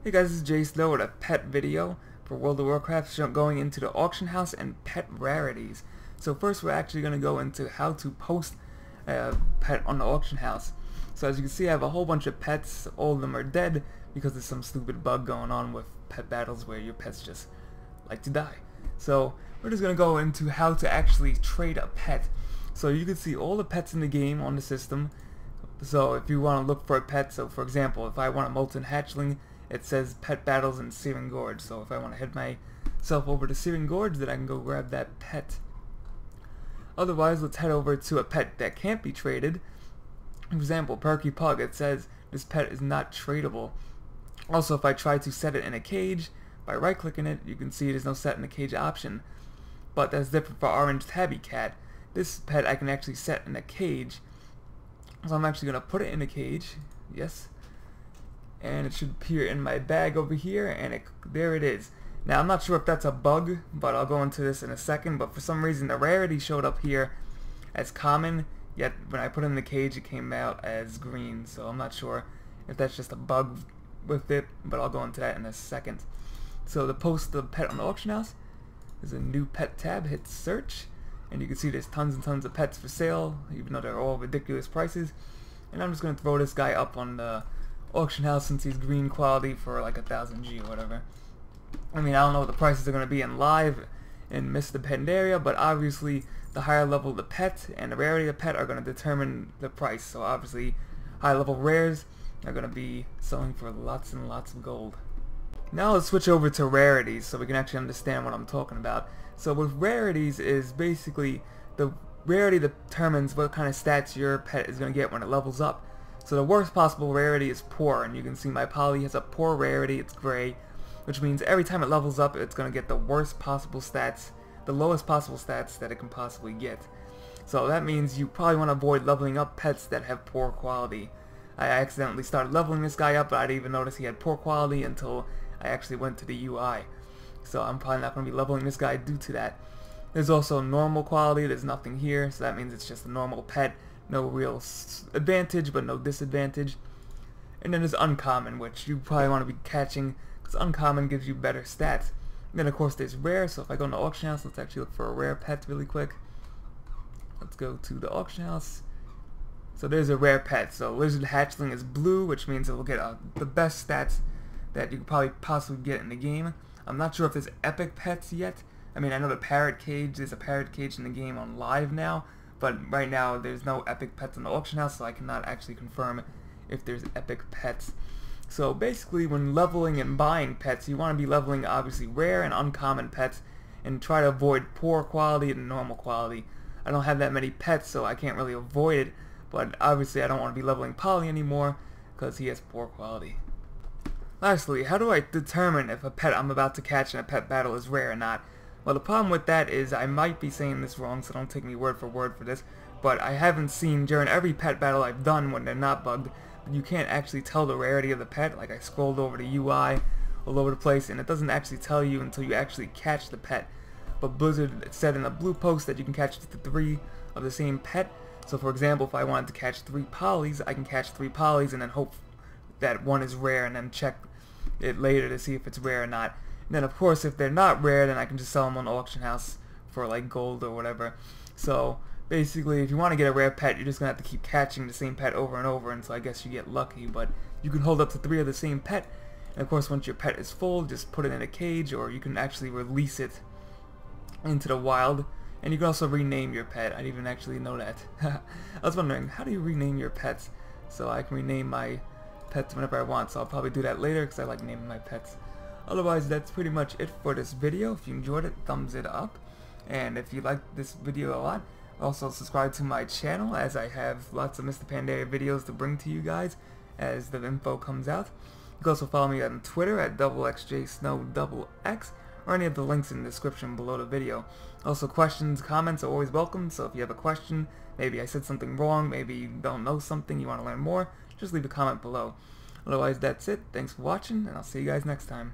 Hey guys, this is Jsnow with a pet video for World of Warcraft going into the auction house and pet rarities. So first we're actually going to go into how to post a pet on the auction house. So as you can see, I have a whole bunch of pets. All of them are dead because there's some stupid bug going on with pet battles where your pets just like to die. So we're just going to go into how to actually trade a pet. So you can see all the pets in the game on the system. So if you want to look for a pet, so for example, if I want a molten hatchling, it says pet battles in Searing Gorge. So if I want to head myself over to Searing Gorge, then I can go grab that pet. Otherwise, let's head over to a pet that can't be traded. For example, Perky Pug, it says this pet is not tradable. Also, if I try to set it in a cage, by right clicking it, you can see there's no set in a cage option. But that's different for Orange Tabby Cat. This pet I can actually set in a cage. So I'm actually going to put it in a cage. Yes. And it should appear in my bag over here, and there it is. Now I'm not sure if that's a bug, but I'll go into this in a second. But for some reason the rarity showed up here as common, yet when I put it in the cage it came out as green. So I'm not sure if that's just a bug with it, but I'll go into that in a second. So to post the pet on the auction house, there's a new pet tab. Hit search, and you can see there's tons and tons of pets for sale, even though they're all ridiculous prices. And I'm just going to throw this guy up on the auction house since he's green quality for like 1000 G or whatever. I mean, I don't know what the prices are going to be in live in Mr. Pandaria, but obviously the higher level the pet and the rarity of the pet are going to determine the price. So obviously high level rares are going to be selling for lots and lots of gold. Now let's switch over to rarities so we can actually understand what I'm talking about. So with rarities is basically the rarity determines what kind of stats your pet is going to get when it levels up. So the worst possible rarity is poor, and you can see my Polly has a poor rarity, it's gray, which means every time it levels up it's going to get the worst possible stats, the lowest possible stats that it can possibly get. So that means you probably want to avoid leveling up pets that have poor quality. I accidentally started leveling this guy up, but I didn't even notice he had poor quality until I actually went to the UI. So I'm probably not going to be leveling this guy due to that. There's also normal quality, there's nothing here, so that means it's just a normal pet. No real advantage, but no disadvantage. And then there's uncommon, which you probably want to be catching, because uncommon gives you better stats. And then of course there's rare, so if I go into auction house, let's actually look for a rare pet really quick. Let's go to the auction house. So there's a rare pet. So Lizard Hatchling is blue, which means it will get the best stats that you could probably possibly get in the game. I'm not sure if there's epic pets yet. I mean, I know the parrot cage, there's a parrot cage in the game on live now, but right now there's no epic pets in the auction house, so I cannot actually confirm if there's epic pets. So basically when leveling and buying pets, you want to be leveling obviously rare and uncommon pets and try to avoid poor quality and normal quality. I don't have that many pets, so I can't really avoid it, but obviously I don't want to be leveling Polly anymore because he has poor quality. Lastly, how do I determine if a pet I'm about to catch in a pet battle is rare or not? Well, the problem with that is I might be saying this wrong, so don't take me word for word for this, but I haven't seen during every pet battle I've done when they're not bugged, you can't actually tell the rarity of the pet. Like I scrolled over the UI all over the place, and it doesn't actually tell you until you actually catch the pet. But Blizzard said in a blue post that you can catch 3 of the same pet. So for example, if I wanted to catch 3 Pollys, I can catch 3 Pollys and then hope that one is rare and then check it later to see if it's rare or not. And then of course if they're not rare, then I can just sell them on the auction house for like gold or whatever. So basically if you want to get a rare pet, you're just going to have to keep catching the same pet over and over until I guess you get lucky. But you can hold up to 3 of the same pet, and of course once your pet is full, just put it in a cage, or you can actually release it into the wild. And you can also rename your pet. I didn't even actually know that. I was wondering, how do you rename your pets? So I can rename my pets whenever I want, so I'll probably do that later because I like naming my pets. Otherwise, that's pretty much it for this video. If you enjoyed it, thumbs it up. And if you liked this video a lot, also subscribe to my channel, as I have lots of Mr. Pandaria videos to bring to you guys as the info comes out. You can also follow me on Twitter at XXJSnow, or any of the links in the description below the video. Also, questions, comments are always welcome, so if you have a question, maybe I said something wrong, maybe you don't know something, you want to learn more, just leave a comment below. Otherwise, that's it. Thanks for watching, and I'll see you guys next time.